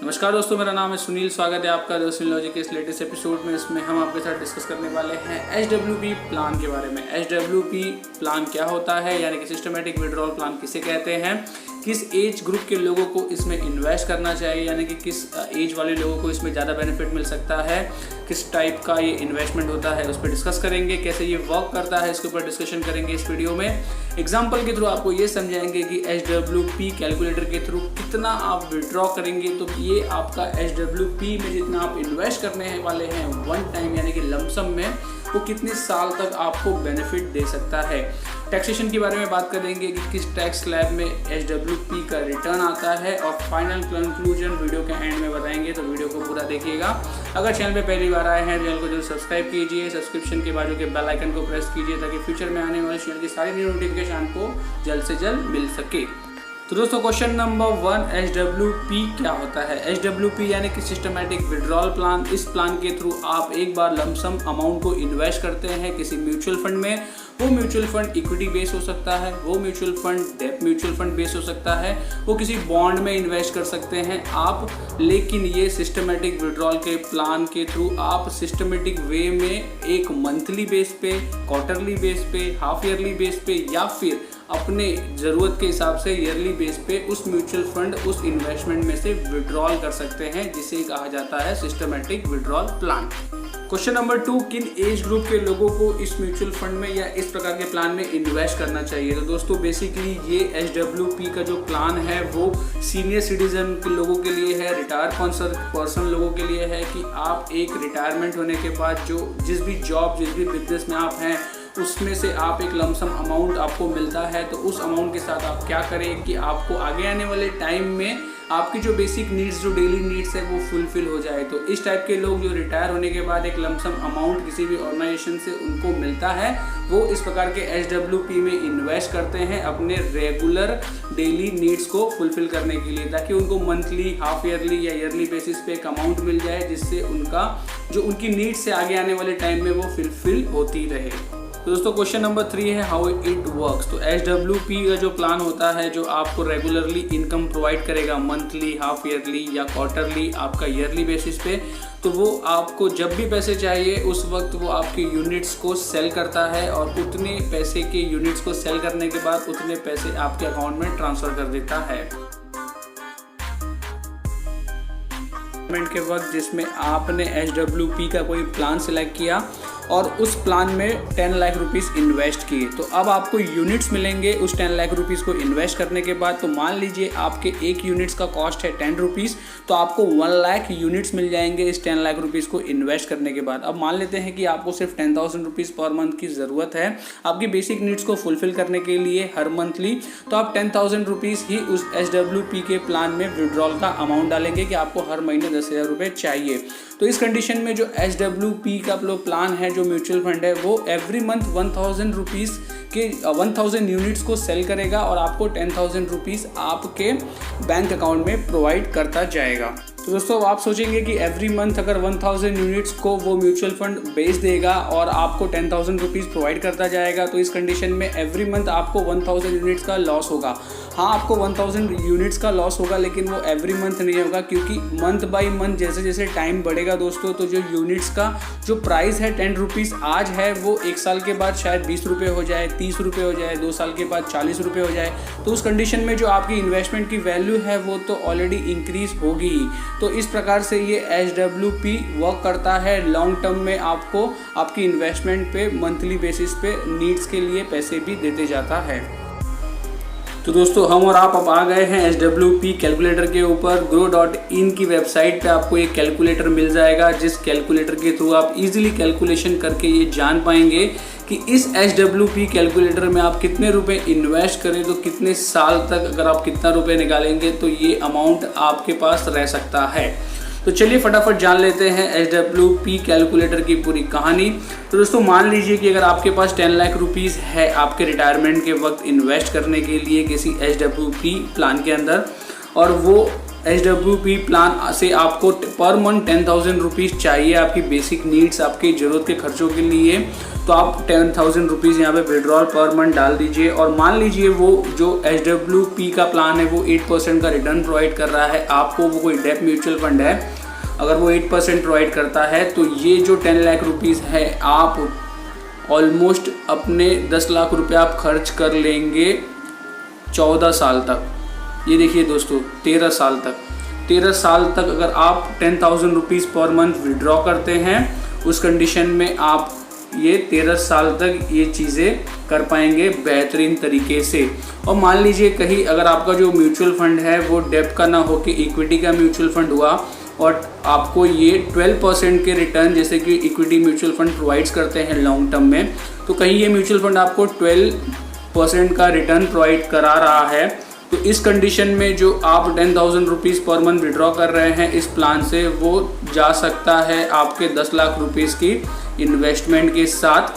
नमस्कार दोस्तों, मेरा नाम है सुनील। स्वागत है आपका दोस्तों लॉजिक के इस लेटेस्ट एपिसोड में। इसमें हम आपके साथ डिस्कस करने वाले हैं HWP प्लान के बारे में। HWP प्लान क्या होता है, यानी कि सिस्टमेटिक विड्रॉल प्लान किसे कहते हैं, किस एज ग्रुप के लोगों को इसमें इन्वेस्ट करना चाहिए, यानी कि किस एज वाले लोगों को इसमें ज़्यादा बेनिफिट मिल सकता है, किस टाइप का ये इन्वेस्टमेंट होता है, उस पर डिस्कस करेंगे। कैसे ये वर्क करता है इसके ऊपर डिस्कशन करेंगे इस वीडियो में। एग्जाम्पल के थ्रू आपको ये समझाएंगे कि HWP कैलकुलेटर के थ्रू कितना आप विड्रॉ करेंगे तो ये आपका HWP में जितना आप इन्वेस्ट करने वाले हैं वन टाइम यानी कि लमसम में, वो कितने साल तक आपको बेनिफिट दे सकता है। टैक्सेशन के बारे में बात करेंगे कि किस टैक्स स्लैब में HWP का रिटर्न आता है, और फाइनल कंक्लूजन वीडियो के एंड में बताएंगे, तो वीडियो को पूरा देखिएगा। अगर चैनल पे पहली बार आए हैं चैनल को जरूर सब्सक्राइब कीजिए, सब्सक्रिप्शन के बाजू के बेल आइकन को प्रेस कीजिए ताकि फ्यूचर में आने वाले चैनल की सारी न्यू नोटिफिकेशन को जल्द से जल्द मिल सके। तो दोस्तों, क्वेश्चन नंबर 1, HWP क्या होता है। HWP यानी कि सिस्टमेटिक विड्रॉल प्लान। इस प्लान के थ्रू आप एक बार लमसम अमाउंट को इन्वेस्ट करते हैं किसी म्यूचुअल फंड में। वो म्यूचुअल फंड इक्विटी बेस हो सकता है, वो mutual fund debt mutual fund base हो सकता है, वो किसी बॉन्ड में इन्वेस्ट कर सकते हैं आप। लेकिन ये सिस्टमेटिक विड्रॉल के प्लान के थ्रू आप सिस्टमेटिक वे में एक मंथली बेस पे, क्वार्टरली बेस पे, हाफ ईयरली बेस पे, या फिर अपने ज़रूरत के हिसाब से ईयरली बेस पे उस म्यूचुअल फंड, उस इन्वेस्टमेंट में से विड्रॉल कर सकते हैं, जिसे कहा जाता है systematic withdrawal plan. Question number 2, किन एज ग्रुप के लोगों को इस म्यूचुअल फंड में या इस प्रकार के प्लान में इन्वेस्ट करना चाहिए। तो दोस्तों, बेसिकली ये HWP का जो प्लान है वो सीनियर सिटीजन के लोगों के लिए है, रिटायर पर्सन लोगों के लिए है, कि आप एक रिटायरमेंट होने के बाद जो जिस भी जॉब, जिस भी बिजनेस में आप हैं, उसमें से आप एक लमसम अमाउंट आपको मिलता है, तो उस अमाउंट के साथ आप क्या करें कि आपको आगे आने वाले टाइम में आपकी जो बेसिक नीड्स, जो डेली नीड्स है वो फुलफिल हो जाए। तो इस टाइप के लोग जो रिटायर होने के बाद एक लमसम अमाउंट किसी भी ऑर्गेनाइजेशन से उनको मिलता है, वो इस प्रकार के HWP में इन्वेस्ट करते हैं अपने रेगुलर डेली नीड्स को फुलफिल करने के लिए, ताकि उनको मंथली, हाफ ईयरली या ईयरली बेसिस पे एक अमाउंट मिल जाए, जिससे उनका जो उनकी नीड्स से आगे आने वाले टाइम में वो फुलफिल होती रहे। तो दोस्तों, क्वेश्चन नंबर 3 है हाउ इट वर्क्स। तो HWP का जो प्लान होता है, जो आपको रेगुलरली इनकम प्रोवाइड करेगा मंथली, हाफ ईयरली या क्वार्टरली, आपका ईयरली बेसिस पे, तो वो आपको जब भी पैसे चाहिए उस वक्त वो आपके यूनिट्स को सेल करता है, और उतने पैसे के यूनिट्स को सेल करने के बाद उतने पैसे आपके अकाउंट में ट्रांसफ़र कर देता है। के वक्त जिसमें आपने HWP का कोई प्लान सिलेक्ट किया और उस प्लान में 10 लाख रुपीस इन्वेस्ट किए, तो अब आपको यूनिट्स मिलेंगे उस 10 लाख रुपीस को इन्वेस्ट करने के बाद। तो मान लीजिए आपके एक यूनिट्स का कॉस्ट है 10 रुपीज़, तो आपको 1 लाख यूनिट्स मिल जाएंगे इस 10 लाख रुपीस को इन्वेस्ट करने के बाद। अब मान लेते हैं कि आपको सिर्फ 10,000 रुपीज़ पर मंथ की ज़रूरत है आपकी बेसिक नीड्स को फुलफिल करने के लिए हर मंथली, तो आप 10,000 रुपीज़ ही उस HWP के प्लान में विड्रॉल का अमाउंट डालेंगे कि आपको हर महीने 10,000 रुपये चाहिए। तो इस कंडीशन में जो HWP का प्लान है, जो म्यूचुअल फंड है, वो एवरी मंथ 1,000 रुपीज़ के 1,000 यूनिट्स को सेल करेगा और आपको 10,000 रुपीज़ आपके बैंक अकाउंट में प्रोवाइड करता जाएगा। तो दोस्तों, आप सोचेंगे कि एवरी मंथ अगर 1,000 यूनिट्स को वो म्यूचुअल फंड बेच देगा और आपको 10,000 रुपीज़ प्रोवाइड करता जाएगा, तो इस कंडीशन में एवरी मंथ आपको 1,000 यूनिट्स का लॉस होगा। हाँ, आपको 1,000 यूनिट्स का लॉस होगा, लेकिन वो एवरी मंथ नहीं होगा, क्योंकि मंथ बाई मंथ जैसे जैसे टाइम बढ़ेगा दोस्तों, तो जो यूनिट्स का जो प्राइस है 10 रुपीज़ आज है, वो 1 साल के बाद शायद 20 रुपये हो जाए, 30 रुपये हो जाए, 2 साल के बाद 40 रुपये हो जाए। तो उस कंडीशन में जो आपकी इन्वेस्टमेंट की वैल्यू है वो तो ऑलरेडी इंक्रीज होगी ही। तो इस प्रकार से ये HWP वर्क करता है। लॉन्ग टर्म में आपको आपकी इन्वेस्टमेंट पे मंथली बेसिस पे नीड्स के लिए पैसे भी देते जाता है। तो दोस्तों, हम और आप अब आ गए हैं HWP कैलकुलेटर के ऊपर। grow.in की वेबसाइट पे आपको एक कैलकुलेटर मिल जाएगा, जिस कैलकुलेटर के थ्रू आप इजीली कैलकुलेशन करके ये जान पाएंगे कि इस HWP कैलकुलेटर में आप कितने रुपए इन्वेस्ट करें तो कितने साल तक, अगर आप कितना रुपए निकालेंगे तो ये अमाउंट आपके पास रह सकता है। तो चलिए फटाफट जान लेते हैं HWP कैलकुलेटर की पूरी कहानी। तो दोस्तों, मान लीजिए कि अगर आपके पास 10 लाख रुपीज़ है आपके रिटायरमेंट के वक्त इन्वेस्ट करने के लिए किसी HWP प्लान के अंदर, और वो HWP प्लान से आपको पर मंथ 10,000 रुपीज़ चाहिए आपकी बेसिक नीड्स, आपकी ज़रूरत के खर्चों के लिए, तो आप 10,000 रुपीज़ यहाँ पे विड्रॉल पर मंथ डाल दीजिए। और मान लीजिए वो जो HWP का प्लान है वो 8% का रिटर्न प्रोवाइड कर रहा है आपको, वो कोई डेप म्यूचुअल फंड है, अगर वो 8% प्रोवाइड करता है तो ये जो 10 लाख रुपीज़ है आप ऑलमोस्ट अपने 10 लाख रुपये आप खर्च कर लेंगे 14 साल तक। ये देखिए दोस्तों 13 साल तक अगर आप 10,000 रुपीज़ पर मंथ विड्रॉ करते हैं, उस कंडीशन में आप ये 13 साल तक ये चीज़ें कर पाएंगे बेहतरीन तरीके से। और मान लीजिए कहीं अगर आपका जो म्यूचुअल फंड है वो डेप का ना हो के इक्विटी का म्यूचुअल फंड हुआ और आपको ये 12% के रिटर्न जैसे कि इक्विटी म्यूचुअल फंड प्रोवाइड्स करते हैं लॉन्ग टर्म में, तो कहीं ये म्यूचुअल फंड आपको 12% का रिटर्न प्रोवाइड करा रहा है, तो इस कंडीशन में जो आप 10,000 रुपीज़ पर मंथ विड्रॉ कर रहे हैं इस प्लान से, वो जा सकता है आपके 10 लाख रुपीज़ की इन्वेस्टमेंट के साथ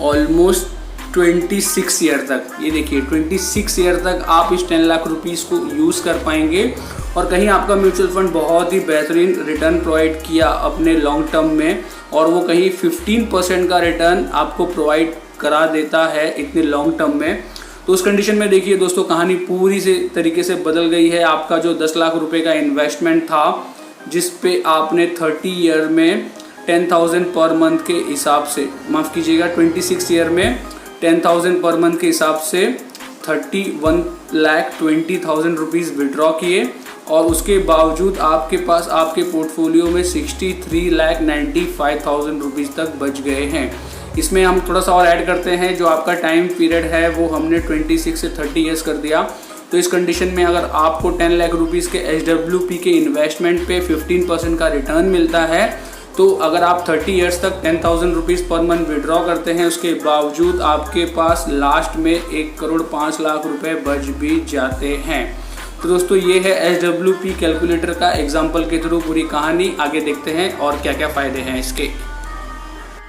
ऑलमोस्ट 26 ईयर तक। ये देखिए 26 ईयर तक आप इस 10 लाख रुपीज़ को यूज़ कर पाएंगे। और कहीं आपका म्यूचुअल फंड बहुत ही बेहतरीन रिटर्न प्रोवाइड किया अपने लॉन्ग टर्म में और वो कहीं 15% का रिटर्न आपको प्रोवाइड करा देता है इतने लॉन्ग टर्म में, तो उस कंडीशन में देखिए दोस्तों कहानी पूरी से तरीके से बदल गई है। आपका जो 10 लाख रुपए का इन्वेस्टमेंट था जिस पे आपने 30 ईयर में 10,000 पर मंथ के हिसाब से, माफ़ कीजिएगा 26 ईयर में 10,000 पर मंथ के हिसाब से 31,20,000 रुपीज़ विड्रॉ किए और उसके बावजूद आपके पास आपके पोर्टफोलियो में 63,95,000 रुपीज़ तक बच गए हैं। इसमें हम थोड़ा सा और ऐड करते हैं, जो आपका टाइम पीरियड है वो हमने 26 से 30 ईयर्स कर दिया। तो इस कंडीशन में अगर आपको 10 लाख रुपीज़ के HWP के इन्वेस्टमेंट पे 15% का रिटर्न मिलता है, तो अगर आप 30 ईयर्स तक 10,000 रुपीज़ पर मंथ विड्रॉ करते हैं, उसके बावजूद आपके पास लास्ट में 1,05,00,000 रुपये बच भी जाते हैं। तो दोस्तों ये है HWP कैलकुलेटर का एग्जाम्पल के थ्रू पूरी कहानी। आगे देखते हैं और क्या क्या फ़ायदे हैं इसके।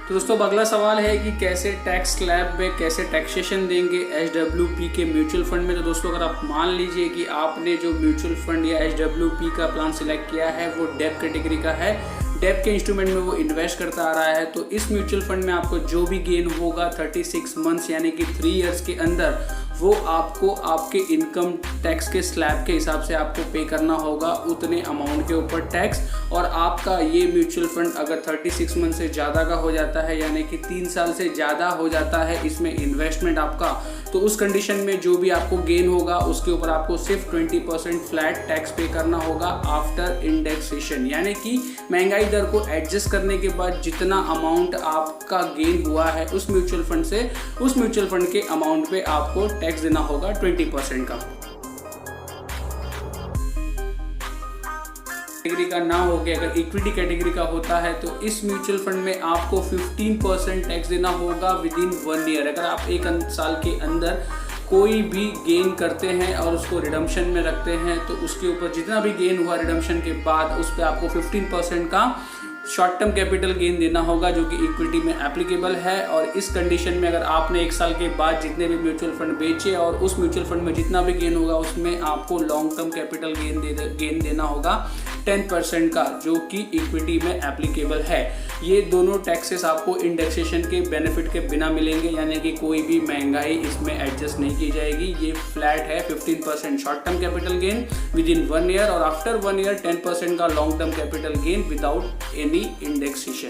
तो दोस्तों अगला सवाल है कि कैसे टैक्स स्लैब में कैसे टैक्सेशन देंगे HWP के म्यूचुअल फंड में। तो दोस्तों अगर आप मान लीजिए कि आपने जो म्यूचुअल फंड या HWP का प्लान सिलेक्ट किया है वो डेप कैटेगरी का है, डेप के इंस्ट्रूमेंट में वो इन्वेस्ट करता आ रहा है, तो इस म्यूचुअल फंड में आपको जो भी गेन होगा 36 मंथ्स यानी कि 3 इयर्स के अंदर, वो आपको आपके इनकम टैक्स के स्लैब के हिसाब से आपको पे करना होगा उतने अमाउंट के ऊपर टैक्स। और आपका ये म्यूचुअल फंड अगर 36 मंथ से ज़्यादा का हो जाता है यानी कि 3 साल से ज़्यादा हो जाता है इसमें इन्वेस्टमेंट आपका, तो उस कंडीशन में जो भी आपको गेन होगा उसके ऊपर आपको सिर्फ 20% फ्लैट टैक्स पे करना होगा आफ्टर इंडेक्सेशन, यानी कि महंगाई दर को एडजस्ट करने के बाद जितना अमाउंट आपका गेन हुआ है उस म्यूचुअल फंड से, उस म्यूचुअल फंड के अमाउंट पे आपको टैक्स देना होगा 20% का। कैटेगरी का ना हो के अगर इक्विटी कैटेगरी का होता है तो इस म्यूचुअल फंड में आपको 15% टैक्स देना होगा विद इन 1 ईयर। अगर आप 1 साल के अंदर कोई भी गेन करते हैं और उसको रिडम्पशन में रखते हैं तो उसके ऊपर जितना भी गेन हुआ रिडम्पशन के बाद उस पर आपको 15% का शॉर्ट टर्म कैपिटल गेन देना होगा जो कि इक्विटी में एप्लीकेबल है। और इस कंडीशन में अगर आपने 1 साल के बाद जितने भी म्यूचुअल फंड बेचे और उस म्यूचुअल फंड में जितना भी गेन होगा उसमें आपको लॉन्ग टर्म कैपिटल गेन देना होगा 10% का, जो कि इक्विटी में एप्लीकेबल है। ये दोनों टैक्सेस आपको इंडेक्सेशन के बेनिफिट के बिना मिलेंगे, यानी कि कोई भी महंगाई इसमें एडजस्ट नहीं की जाएगी। ये फ्लैट है 15% short term capital gain with in 1 year और आफ्टर 1 ईयर 10% का long term capital gain without any indexation.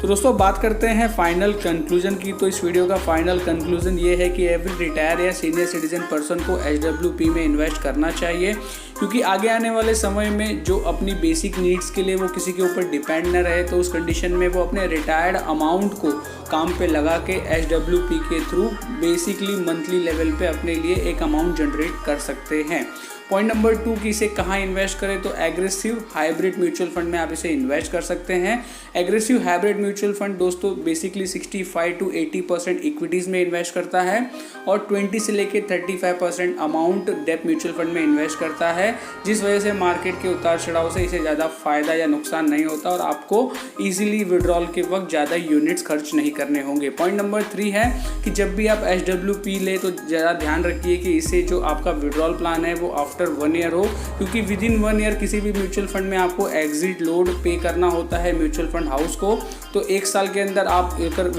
तो दोस्तों बात करते हैं फाइनल कंक्लूजन की। तो इस वीडियो का फाइनल कंक्लूजन ये है कि एवरी रिटायर या सीनियर सिटीजन पर्सन को HWP में इन्वेस्ट करना चाहिए, क्योंकि आगे आने वाले समय में जो अपनी बेसिक नीड्स के लिए वो किसी के ऊपर डिपेंड न रहे, तो उस कंडीशन में वो अपने रिटायर्ड अमाउंट को काम पे लगा के HWP के थ्रू बेसिकली मंथली लेवल पे अपने लिए एक अमाउंट जनरेट कर सकते हैं। पॉइंट नंबर 2 कि इसे कहाँ इन्वेस्ट करें, तो एग्रेसिव हाइब्रिड म्यूचुअल फंड में आप इसे इन्वेस्ट कर सकते हैं। एग्रेसिव हाइब्रिड म्यूचुअल फंड दोस्तों बेसिकली 65 to 80% इक्विटीज़ में इन्वेस्ट करता है और 20 से लेके 35% अमाउंट डेप म्यूचुअल फंड में इन्वेस्ट करता है, जिस वजह से मार्केट के उतार चढ़ाव से इसे ज़्यादा फायदा या नुकसान नहीं होता और आपको ईजिली विड्रॉल के वक्त ज़्यादा यूनिट्स खर्च नहीं करने होंगे। पॉइंट नंबर 3 है कि जब भी आप HWP ले तो ज़्यादा ध्यान रखिए कि इसे जो आपका विड्रॉल प्लान है वो आफ्टर 1 ईयर हो, क्योंकि विद इन 1 ईयर किसी भी म्यूचुअल फंड में आपको एग्जिट लोड पे करना होता है म्यूचुअल फंड हाउस को। तो 1 साल के अंदर आप अगर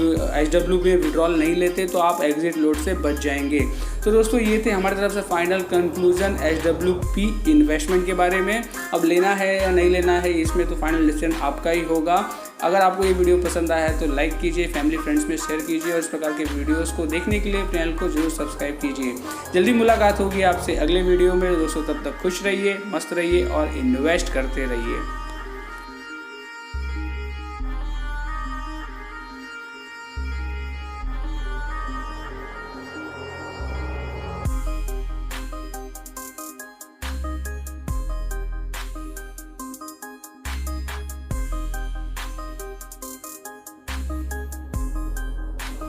HWP में विड्रॉल नहीं लेते तो आप एग्जिट लोड से बच जाएंगे। तो दोस्तों ये थे हमारी तरफ से फाइनल कंक्लूजन HWP इन्वेस्टमेंट के बारे में। अब लेना है या नहीं लेना है इसमें तो फाइनल डिसीजन आपका ही होगा। अगर आपको ये वीडियो पसंद आया है तो लाइक कीजिए, फैमिली फ्रेंड्स में शेयर कीजिए और इस प्रकार के वीडियोस को देखने के लिए चैनल को जरूर सब्सक्राइब कीजिए। जल्दी मुलाकात होगी आपसे अगले वीडियो में दोस्तों, तब तक खुश रहिए, मस्त रहिए और इन्वेस्ट करते रहिए।